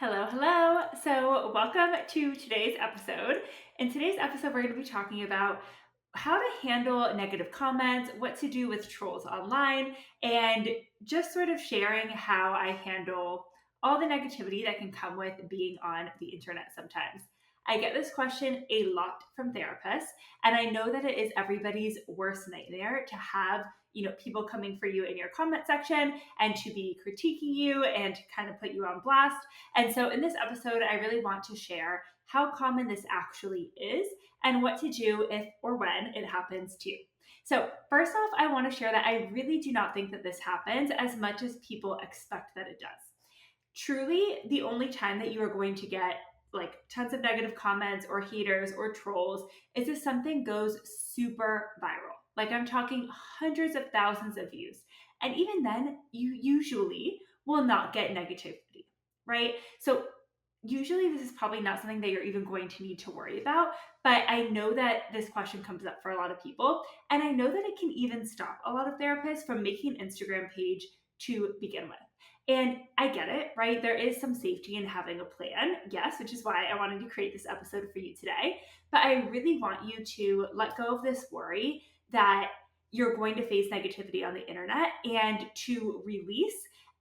Hello, hello. So, welcome to today's episode. In today's episode, we're going to be talking about how to handle negative comments, what to do with trolls online, and just sort of sharing how I handle all the negativity that can come with being on the internet sometimes. I get this question a lot from therapists, and I know that it is everybody's worst nightmare to have people coming for you in your comment section and to be critiquing you and to kind of put you on blast. And so in this episode, I really want to share how common this actually is and what to do if or when it happens to you. So, first off, I want to share that I really do not think that this happens as much as people expect that it does. Truly, the only time that you are going to get like tons of negative comments or haters or trolls is if something goes super viral. Like I'm talking hundreds of thousands of views. And even then, you usually will not get negativity, right? So usually this is probably not something that you're even going to need to worry about, but I know that this question comes up for a lot of people, and I know that it can even stop a lot of therapists from making an Instagram page to begin with. And I get it, right? There is some safety in having a plan, yes, which is why I wanted to create this episode for you today. But I really want you to let go of this worry that you're going to face negativity on the internet and to release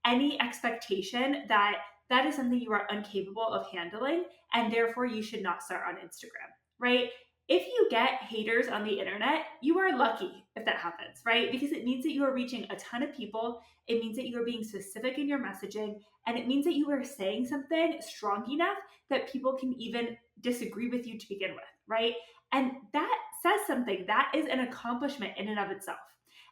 any expectation that that is something you are incapable of handling, and therefore you should not start on Instagram, right? If you get haters on the internet, you are lucky if that happens, right? Because it means that you are reaching a ton of people. It means that you are being specific in your messaging, and it means that you are saying something strong enough that people can even disagree with you to begin with, right? And that says something. That is an accomplishment in and of itself.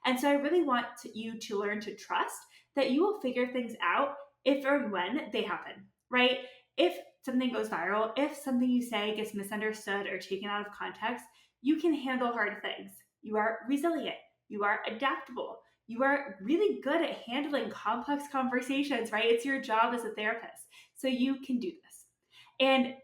And so I really want you to learn to trust that you will figure things out if or when they happen, right? If something goes viral, if something you say gets misunderstood or taken out of context, you can handle hard things. You are resilient. You are adaptable. You are really good at handling complex conversations, right? It's your job as a therapist. So you can do this. And,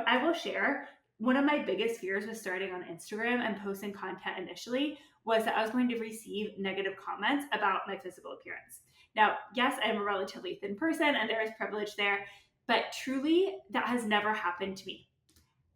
I will share one of my biggest fears with starting on Instagram and posting content initially was that I was going to receive negative comments about my physical appearance. Now, yes, I'm a relatively thin person and there is privilege there, but truly that has never happened to me.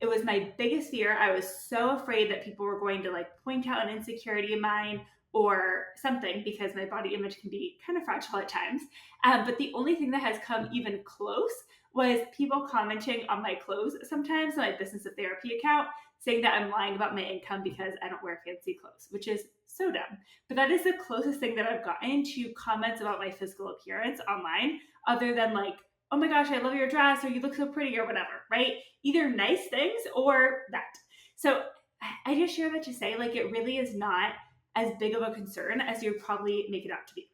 It was my biggest fear. I was so afraid that people were going to like point out an insecurity of mine or something because my body image can be kind of fragile at times. But the only thing that has come even close was people commenting on my clothes sometimes on my Business of Therapy account saying that I'm lying about my income because I don't wear fancy clothes, which is so dumb. But that is the closest thing that I've gotten to comments about my physical appearance online, other than like, oh my gosh, I love your dress, or you look so pretty, or whatever, right? Either nice things or that. So I just share that to say, like, it really is not as big of a concern as you probably make it out to be.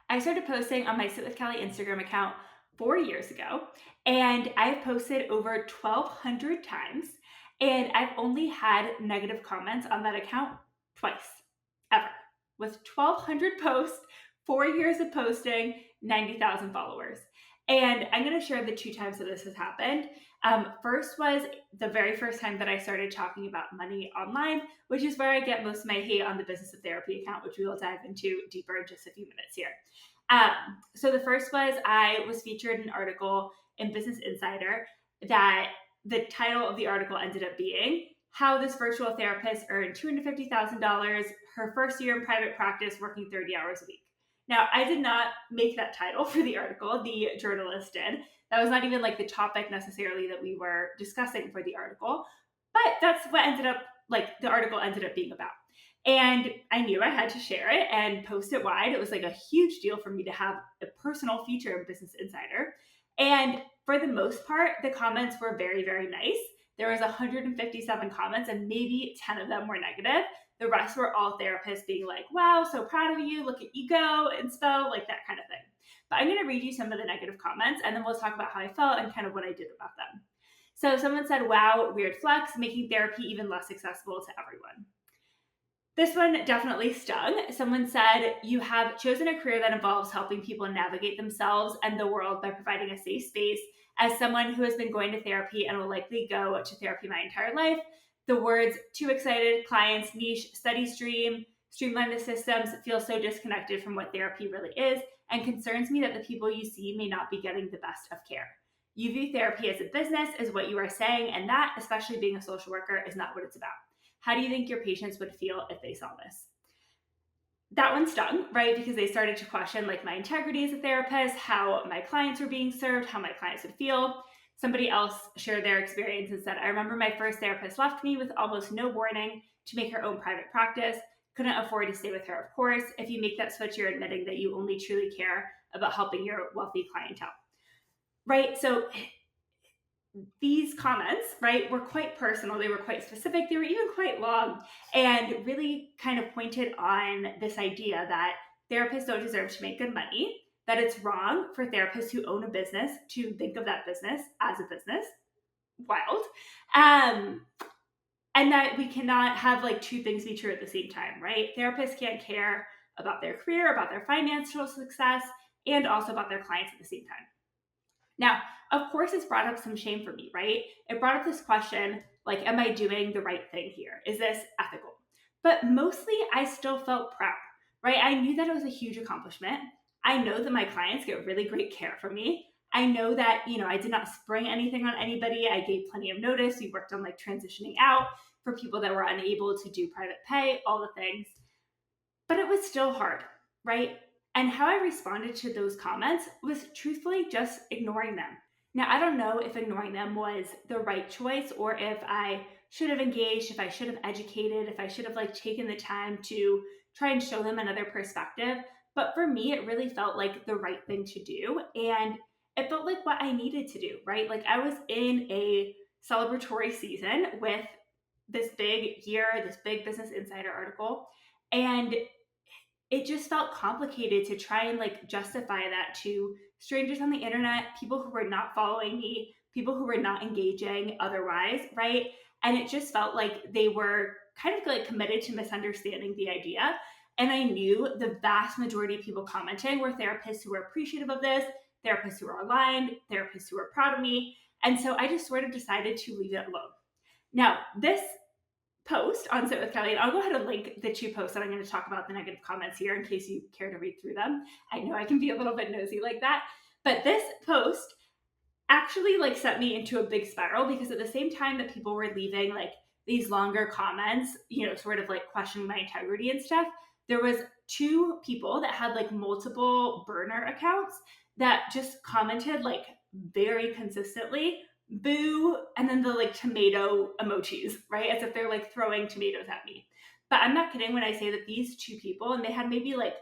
I started posting on my Sit with Kelly Instagram account 4 years ago, and I've posted over 1,200 times, and I've only had negative comments on that account twice, ever. With 1,200 posts, 4 years of posting, 90,000 followers. And I'm going to share the two times that this has happened. First was the very first time that I started talking about money online, which is where I get most of my hate on the Business of Therapy account, which we will dive into deeper in just a few minutes here. So the first was I was featured in an article in Business Insider that the title of the article ended up being How This Virtual Therapist Earned $250,000 Her First Year in Private Practice Working 30 Hours a Week. Now, I did not make that title for the article. The journalist did. That was not even like the topic necessarily that we were discussing for the article, but that's what ended up, like the article ended up being about. And I knew I had to share it and post it wide. It was like a huge deal for me to have a personal feature in Business Insider. And for the most part, the comments were very, very nice. There was 157 comments and maybe 10 of them were negative. The rest were all therapists being like, wow, so proud of you, look at you go, inspo, like that kind of thing. But I'm going to read you some of the negative comments and then we'll talk about how I felt and kind of what I did about them. So someone said, wow, weird flex, making therapy even less accessible to everyone. This one definitely stung. Someone said, you have chosen a career that involves helping people navigate themselves and the world by providing a safe space. As someone who has been going to therapy and will likely go to therapy my entire life, the words too excited, clients, niche, study stream, streamline the systems feel so disconnected from what therapy really is and concerns me that the people you see may not be getting the best of care. You view therapy as a business, is what you are saying, and that, especially being a social worker, is not what it's about. How do you think your patients would feel if they saw this? That one stung, right? Because they started to question like my integrity as a therapist, how my clients were being served, how my clients would feel. Somebody else shared their experience and said, I remember my first therapist left me with almost no warning to make her own private practice. Couldn't afford to stay with her, of course. If you make that switch, you're admitting that you only truly care about helping your wealthy clientele, right? So these comments, right, were quite personal. They were quite specific. They were even quite long and really kind of pointed on this idea that therapists don't deserve to make good money, that it's wrong for therapists who own a business to think of that business as a business. Wild. And that we cannot have like two things be true at the same time, right? Therapists can't care about their career, about their financial success, and also about their clients at the same time. Now, of course, it's brought up some shame for me, right? It brought up this question like, am I doing the right thing here? Is this ethical? But mostly, I still felt proud, right? I knew that it was a huge accomplishment. I know that my clients get really great care from me. I know that, I did not spring anything on anybody. I gave plenty of notice. We worked on like transitioning out for people that were unable to do private pay, all the things. But it was still hard, right? And how I responded to those comments was truthfully just ignoring them. Now, I don't know if ignoring them was the right choice or if I should have engaged, if I should have educated, if I should have like taken the time to try and show them another perspective. But for me, it really felt like the right thing to do. And it felt like what I needed to do, right? Like I was in a celebratory season with this big year, this big Business Insider article. And it just felt complicated to try and like justify that to strangers on the internet, people who were not following me, people who were not engaging otherwise, right? And it just felt like they were kind of like committed to misunderstanding the idea. And I knew the vast majority of people commenting were therapists who were appreciative of this, therapists who were aligned, therapists who were proud of me. And so I just sort of decided to leave it alone. Now, this post on Sit with Kelly, and I'll go ahead and link the two posts that I'm going to talk about the negative comments here in case you care to read through them. I know I can be a little bit nosy like that, but this post actually like set me into a big spiral because at the same time that people were leaving like these longer comments, sort of like questioning my integrity and stuff, there was two people that had like multiple burner accounts that just commented like very consistently boo, and then the like tomato emojis, right? As if they're like throwing tomatoes at me. But I'm not kidding when I say that these two people, and they had maybe like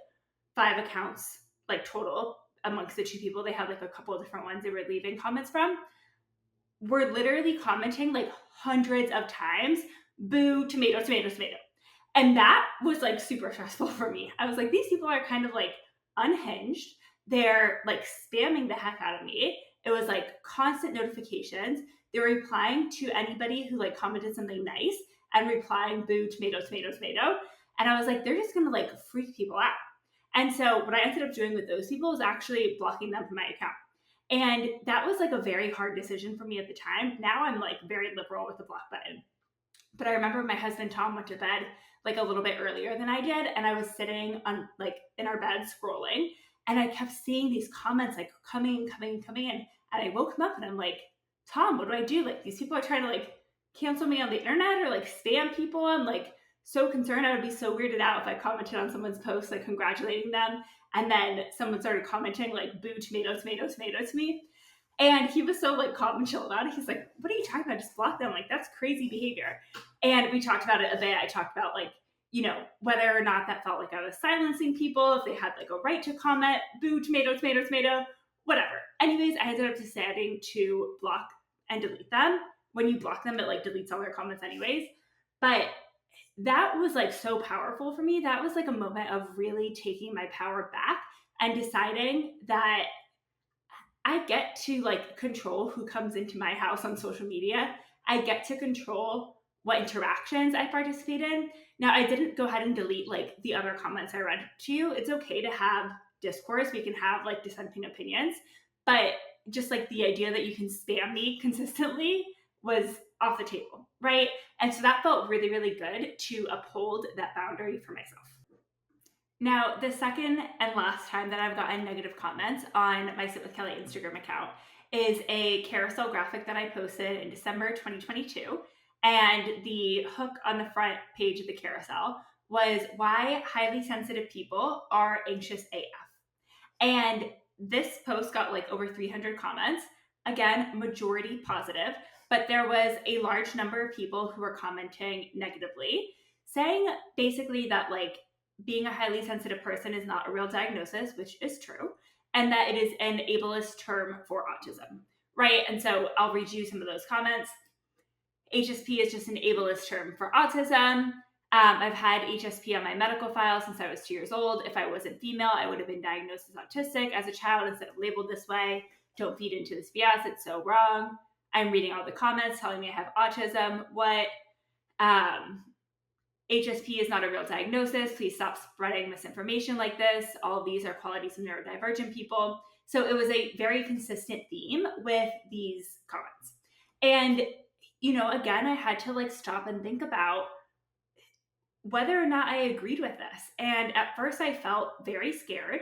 5 accounts like total amongst the two people, they had like a couple of different ones they were leaving comments from, were literally commenting like hundreds of times, boo, tomato, tomato, tomato. And that was like super stressful for me. I was like, these people are kind of like unhinged. They're like spamming the heck out of me. It was like constant notifications. They were replying to anybody who like commented something nice and replying boo, tomato, tomato, tomato. And I was like, they're just gonna like freak people out. And so what I ended up doing with those people was actually blocking them from my account. And that was like a very hard decision for me at the time. Now I'm like very liberal with the block button. But I remember my husband Tom went to bed like a little bit earlier than I did, and I was sitting on like in our bed scrolling, and I kept seeing these comments like coming in. And I woke him up and I'm like, Tom, what do I do? Like these people are trying to like cancel me on the internet or like spam people. I'm like so concerned. I would be so weirded out if I commented on someone's post like congratulating them, and then someone started commenting like boo, tomato, tomato, tomato to me. And he was so like calm and chill about it. He's like, what are you talking about? Just block them. Like, that's crazy behavior. And we talked about it a bit. I talked about like, whether or not that felt like I was silencing people, if they had like a right to comment, boo, tomato, tomato, tomato, whatever. Anyways, I ended up deciding to block and delete them. When you block them, it like deletes all their comments anyways. But that was like so powerful for me. That was like a moment of really taking my power back and deciding that I get to like control who comes into my house on social media. I get to control what interactions I participate in. Now, I didn't go ahead and delete like the other comments I read to you. It's okay to have discourse. We can have like dissenting opinions, but just like the idea that you can spam me consistently was off the table, right? And so that felt really, really good to uphold that boundary for myself. Now, the second and last time that I've gotten negative comments on my Sit with Kelly Instagram account is a carousel graphic that I posted in December 2022. And the hook on the front page of the carousel was why highly sensitive people are anxious AF. And this post got like over 300 comments. Again, majority positive, but there was a large number of people who were commenting negatively, saying basically that like being a highly sensitive person is not a real diagnosis, which is true, and that it is an ableist term for autism, right? And so I'll read you some of those comments. HSP is just an ableist term for autism. I've had HSP on my medical file since I was 2 years old. If I wasn't female, I would have been diagnosed as autistic as a child instead of labeled this way. Don't feed into this BS. It's so wrong. I'm reading all the comments telling me I have autism. What? HSP is not a real diagnosis. Please stop spreading misinformation like this. All of these are qualities of neurodivergent people. So it was a very consistent theme with these comments. And, again, I had to like stop and think about whether or not I agreed with this. And at first I felt very scared.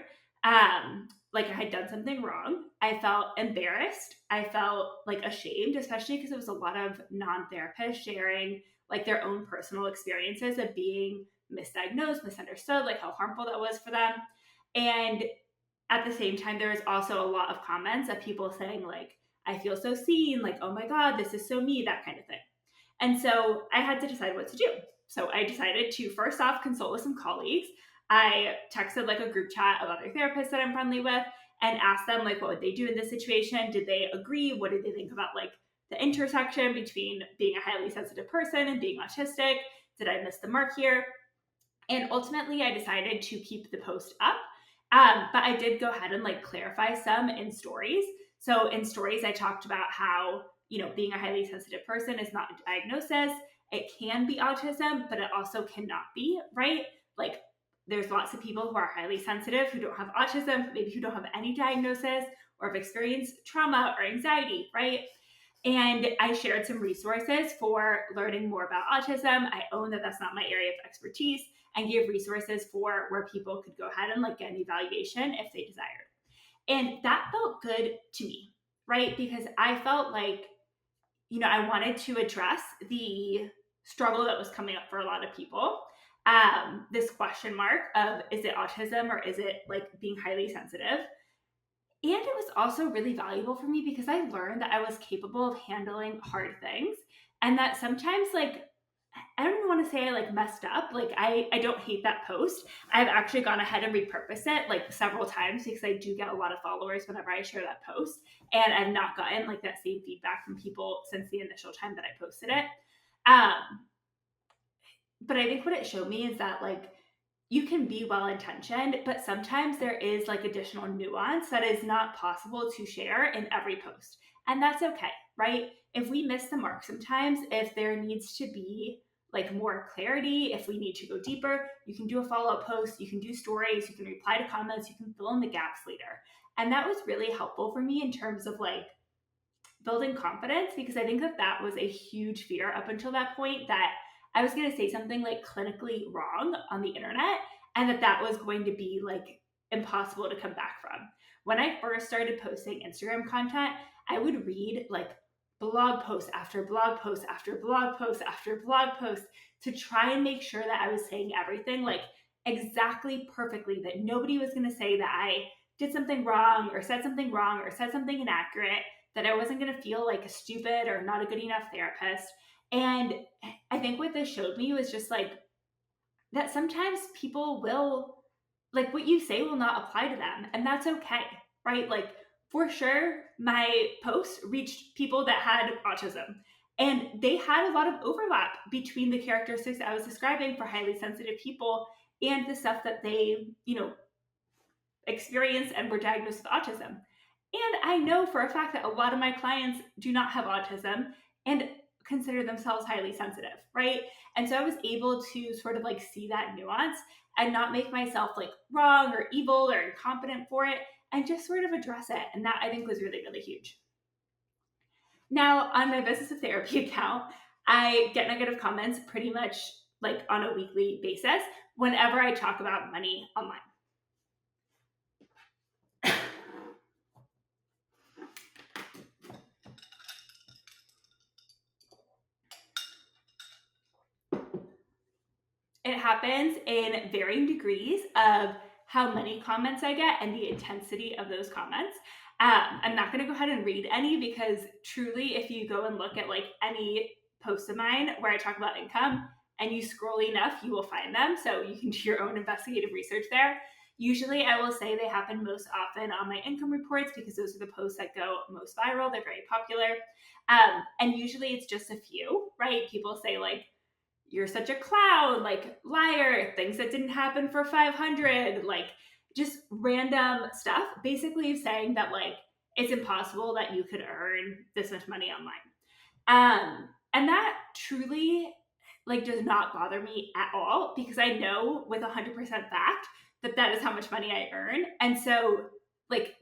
Like I had done something wrong. I felt embarrassed. I felt like ashamed, especially because it was a lot of non-therapists sharing like their own personal experiences of being misdiagnosed, misunderstood, like how harmful that was for them. And at the same time, there was also a lot of comments of people saying like, I feel so seen, like, oh my God, this is so me, that kind of thing. And so I had to decide what to do. So I decided to first off consult with some colleagues. I texted like a group chat of other therapists that I'm friendly with and asked them like what would they do in this situation? Did they agree? What did they think about like the intersection between being a highly sensitive person and being autistic? Did I miss the mark here? And ultimately I decided to keep the post up. But I did go ahead and like clarify some in stories. So in stories, I talked about how, being a highly sensitive person is not a diagnosis. It can be autism, but it also cannot be, right? Like there's lots of people who are highly sensitive who don't have autism, maybe who don't have any diagnosis or have experienced trauma or anxiety, right? And I shared some resources for learning more about autism. I own that that's not my area of expertise, and gave resources for where people could go ahead and like get an evaluation if they desired. And that felt good to me, right? Because I felt like, I wanted to address the struggle that was coming up for a lot of people. This question mark of is it autism or is it like being highly sensitive? And it was also really valuable for me because I learned that I was capable of handling hard things and that sometimes like I don't even want to say I like messed up. Like I don't hate that post. I've actually gone ahead and repurposed it like several times because I do get a lot of followers whenever I share that post. And I've not gotten like that same feedback from people since the initial time that I posted it. But I think what it showed me is that like you can be well intentioned, but sometimes there is like additional nuance that is not possible to share in every post. And that's okay, right? If we miss the mark sometimes, if there needs to be like more clarity, if we need to go deeper, you can do a follow-up post, you can do stories, you can reply to comments, you can fill in the gaps later. And that was really helpful for me in terms of like building confidence because I think that was a huge fear up until that point that I was going to say something like clinically wrong on the internet and that was going to be like impossible to come back from. When I first started posting Instagram content, I would read like blog post after blog post after blog post after blog post to try and make sure that I was saying everything like exactly perfectly, that nobody was going to say that I did something wrong or said something wrong or said something inaccurate, that I wasn't going to feel like a stupid or not a good enough therapist. And I think what this showed me was just like that sometimes people will, like what you say will not apply to them. And that's okay, right? Like for sure, my post reached people that had autism and they had a lot of overlap between the characteristics I was describing for highly sensitive people and the stuff that they, experienced and were diagnosed with autism. And I know for a fact that a lot of my clients do not have autism and consider themselves highly sensitive, right? And so I was able to sort of like see that nuance and not make myself like wrong or evil or incompetent for it and just sort of address it. And that I think was really, really huge. Now, on my Business of Therapy account, I get negative comments pretty much like on a weekly basis whenever I talk about money online. It happens in varying degrees of how many comments I get and the intensity of those comments. I'm not going to go ahead and read any because truly, if you go and look at like any post of mine where I talk about income and you scroll enough, you will find them. So you can do your own investigative research there. Usually, I will say they happen most often on my income reports because those are the posts that go most viral. They're very popular. And usually it's just a few, right? People say, like, you're such a clown, like, liar, things that didn't happen for 500, like, just random stuff, basically saying that, like, it's impossible that you could earn this much money online. And that truly, like, does not bother me at all because I know with 100% fact that that is how much money I earn. And so, like,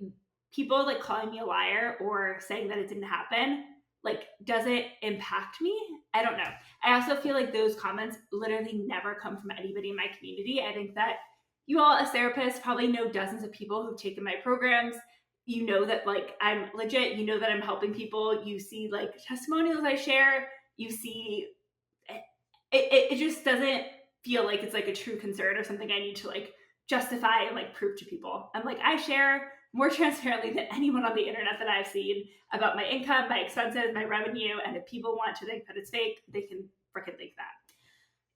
people like calling me a liar or saying that it didn't happen, like, does it impact me? I don't know. I also feel like those comments literally never come from anybody in my community. I think that you all, as therapists, probably know dozens of people who've taken my programs. You know that, like, I'm legit. You know that I'm helping people. You see, like, testimonials I share. You see, it just doesn't feel like it's like a true concern or something I need to like justify and like prove to people. I'm like, I share more transparently than anyone on the internet that I've seen about my income, my expenses, my revenue. And if people want to think that it's fake, they can freaking think that.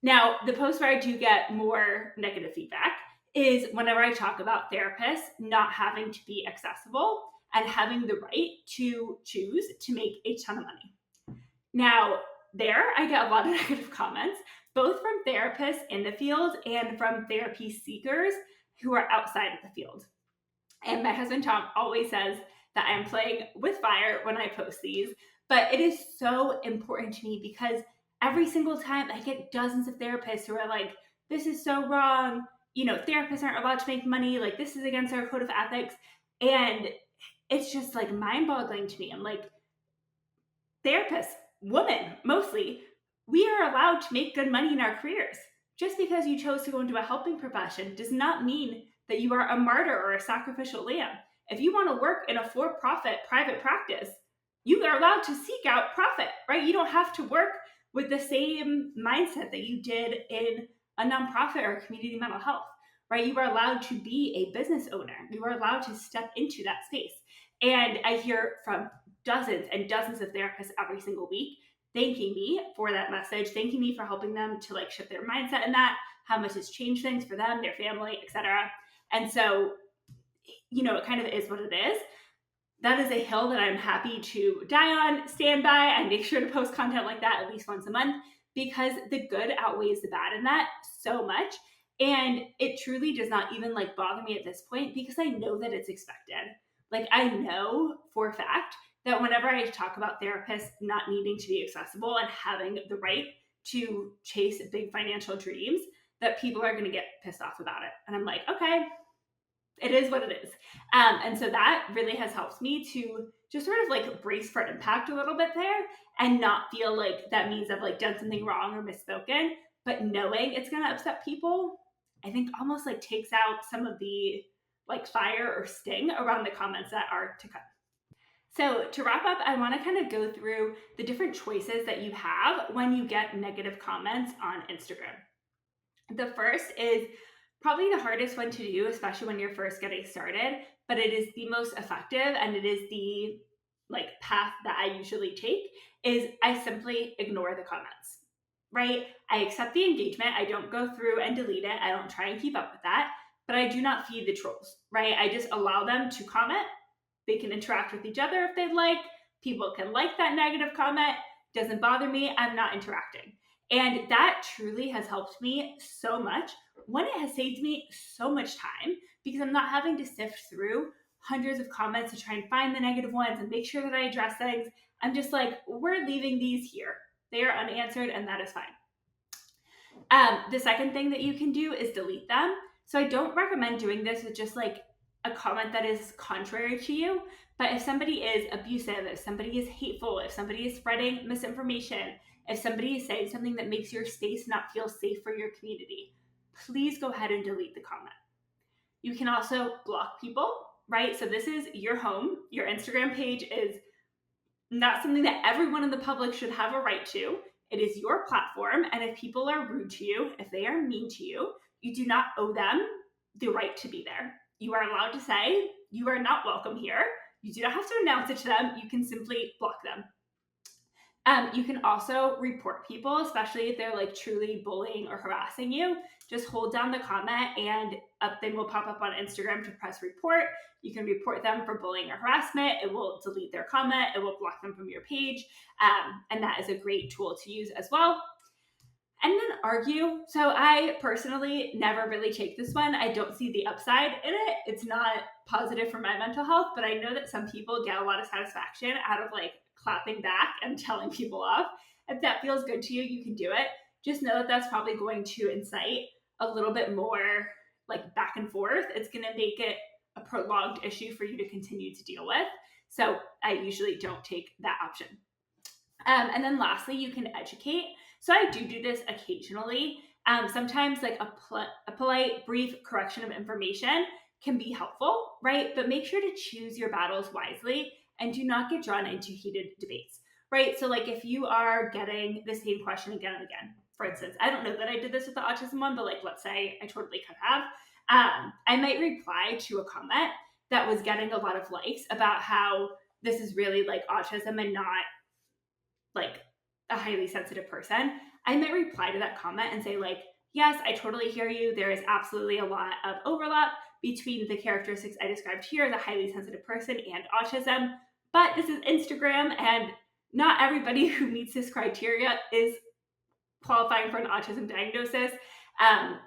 Now, the post where I do get more negative feedback is whenever I talk about therapists not having to be accessible and having the right to choose to make a ton of money. Now, there I get a lot of negative comments, both from therapists in the field and from therapy seekers who are outside of the field. And my husband Tom always says that I'm playing with fire when I post these, but it is so important to me because every single time I get dozens of therapists who are like, this is so wrong. You know, therapists aren't allowed to make money. Like, this is against our code of ethics. And it's just like mind boggling to me. I'm like, therapists, women mostly, we are allowed to make good money in our careers. Just because you chose to go into a helping profession does not mean that you are a martyr or a sacrificial lamb. If you want to work in a for-profit private practice, you are allowed to seek out profit, right? You don't have to work with the same mindset that you did in a nonprofit or community mental health, right? You are allowed to be a business owner. You are allowed to step into that space. And I hear from dozens and dozens of therapists every single week thanking me for that message, thanking me for helping them to like shift their mindset in that, how much it's changed things for them, their family, etc. And so, you know, it kind of is what it is. That is a hill that I'm happy to die on, stand by, and make sure to post content like that at least once a month because the good outweighs the bad in that so much. And it truly does not even like bother me at this point because I know that it's expected. Like, I know for a fact that whenever I talk about therapists not needing to be accessible and having the right to chase big financial dreams, that people are going to get pissed off about it. And I'm like, okay, it is what it is. And so that really has helped me to just sort of like brace for impact a little bit there and not feel like that means I've like done something wrong or misspoken, but knowing it's going to upset people, I think almost like takes out some of the like fire or sting around the comments that are to come. So to wrap up, I want to kind of go through the different choices that you have when you get negative comments on Instagram. The first is probably the hardest one to do, especially when you're first getting started, but it is the most effective and it is the like path that I usually take is I simply ignore the comments, right? I accept the engagement. I don't go through and delete it. I don't try and keep up with that, but I do not feed the trolls, right? I just allow them to comment. They can interact with each other if they'd like. People can like that negative comment. Doesn't bother me. I'm not interacting. And that truly has helped me so much. One, it has saved me so much time because I'm not having to sift through hundreds of comments to try and find the negative ones and make sure that I address things. I'm just like, we're leaving these here. They are unanswered and that is fine. The second thing that you can do is delete them. So I don't recommend doing this with just like a comment that is contrary to you. But if somebody is abusive, if somebody is hateful, if somebody is spreading misinformation, if somebody is saying something that makes your space not feel safe for your community, please go ahead and delete the comment. You can also block people, right? So this is your home. Your Instagram page is not something that everyone in the public should have a right to. It is your platform, and if people are rude to you, if they are mean to you, you do not owe them the right to be there. You are allowed to say, you are not welcome here. You do not have to announce it to them. You can simply block them. You can also report people, especially if they're like truly bullying or harassing you. Just hold down the comment and a thing will pop up on Instagram to press report. You can report them for bullying or harassment. It will delete their comment. It will block them from your page. And that is a great tool to use as well. And then argue. So I personally never really take this one. I don't see the upside in it. It's not positive for my mental health, but I know that some people get a lot of satisfaction out of like clapping back and telling people off. If that feels good to you, you can do it. Just know that that's probably going to incite a little bit more like back and forth. It's going to make it a prolonged issue for you to continue to deal with. So I usually don't take that option. And then lastly, you can educate. So I do this occasionally. Sometimes like a polite, brief correction of information can be helpful, right? But make sure to choose your battles wisely and do not get drawn into heated debates, right? So like if you are getting the same question again and again, for instance, I don't know that I did this with the autism one, but like let's say I totally could have, I might reply to a comment that was getting a lot of likes about how this is really like autism and not like a highly sensitive person. I might reply to that comment and say like, yes, I totally hear you. There is absolutely a lot of overlap between the characteristics I described here as a highly sensitive person and autism, but this is Instagram and not everybody who meets this criteria is qualifying for an autism diagnosis.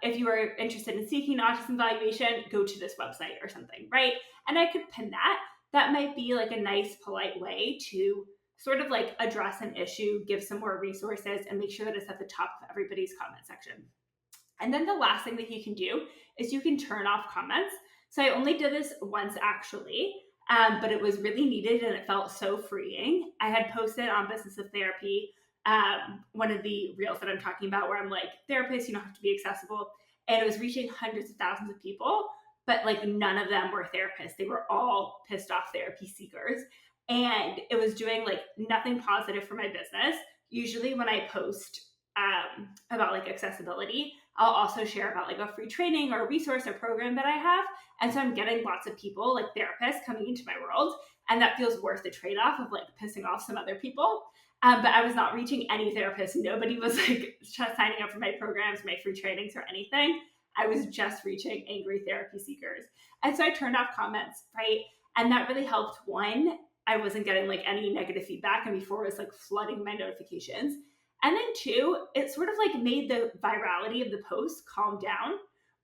If you are interested in seeking autism evaluation, go to this website or something, right? And I could pin that. That might be like a nice, polite way to sort of like address an issue, give some more resources, and make sure that it's at the top of everybody's comment section. And then the last thing that you can do is you can turn off comments. So I only did this once actually, but it was really needed and it felt so freeing. I had posted on Business of Therapy, one of the reels that I'm talking about where I'm like, therapists, you don't have to be accessible. And it was reaching hundreds of thousands of people, but like none of them were therapists. They were all pissed off therapy seekers. And it was doing like nothing positive for my business. Usually when I post about like accessibility, I'll also share about like a free training or a resource or program that I have. And so I'm getting lots of people, like therapists, coming into my world. And that feels worth the trade-off of like pissing off some other people. But I was not reaching any therapists. Nobody was like signing up for my programs, my free trainings or anything. I was just reaching angry therapy seekers. And so I turned off comments, right? And that really helped. One, I wasn't getting like any negative feedback, and before it was like flooding my notifications. And then two, it sort of like made the virality of the post calm down,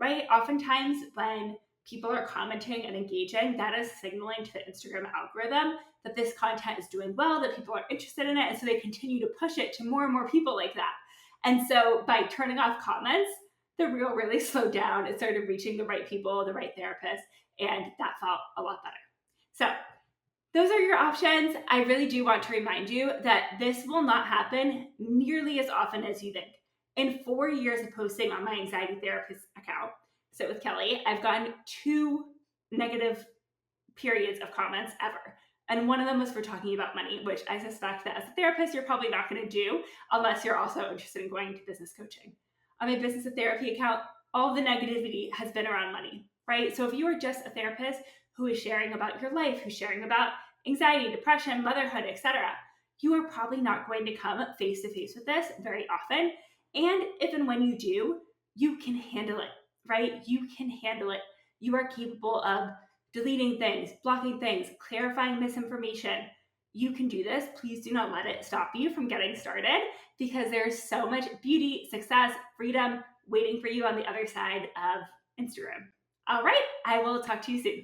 right? Oftentimes when people are commenting and engaging, that is signaling to the Instagram algorithm that this content is doing well, that people are interested in it. And so they continue to push it to more and more people like that. And so by turning off comments, the reel really slowed down. It started reaching the right people, the right therapists, and that felt a lot better. So those are your options. I really do want to remind you that this will not happen nearly as often as you think. In 4 years of posting on my anxiety therapist account, Sit with Kelly, I've gotten 2 negative periods of comments ever. And one of them was for talking about money, which I suspect that as a therapist, you're probably not going to do unless you're also interested in going to business coaching. On my Business of Therapy account, all the negativity has been around money, right? So if you are just a therapist who is sharing about your life, who's sharing about anxiety, depression, motherhood, etc., you are probably not going to come face to face with this very often. And if and when you do, you can handle it, right? You can handle it. You are capable of deleting things, blocking things, clarifying misinformation. You can do this. Please do not let it stop you from getting started, because there's so much beauty, success, freedom waiting for you on the other side of Instagram. All right, I will talk to you soon.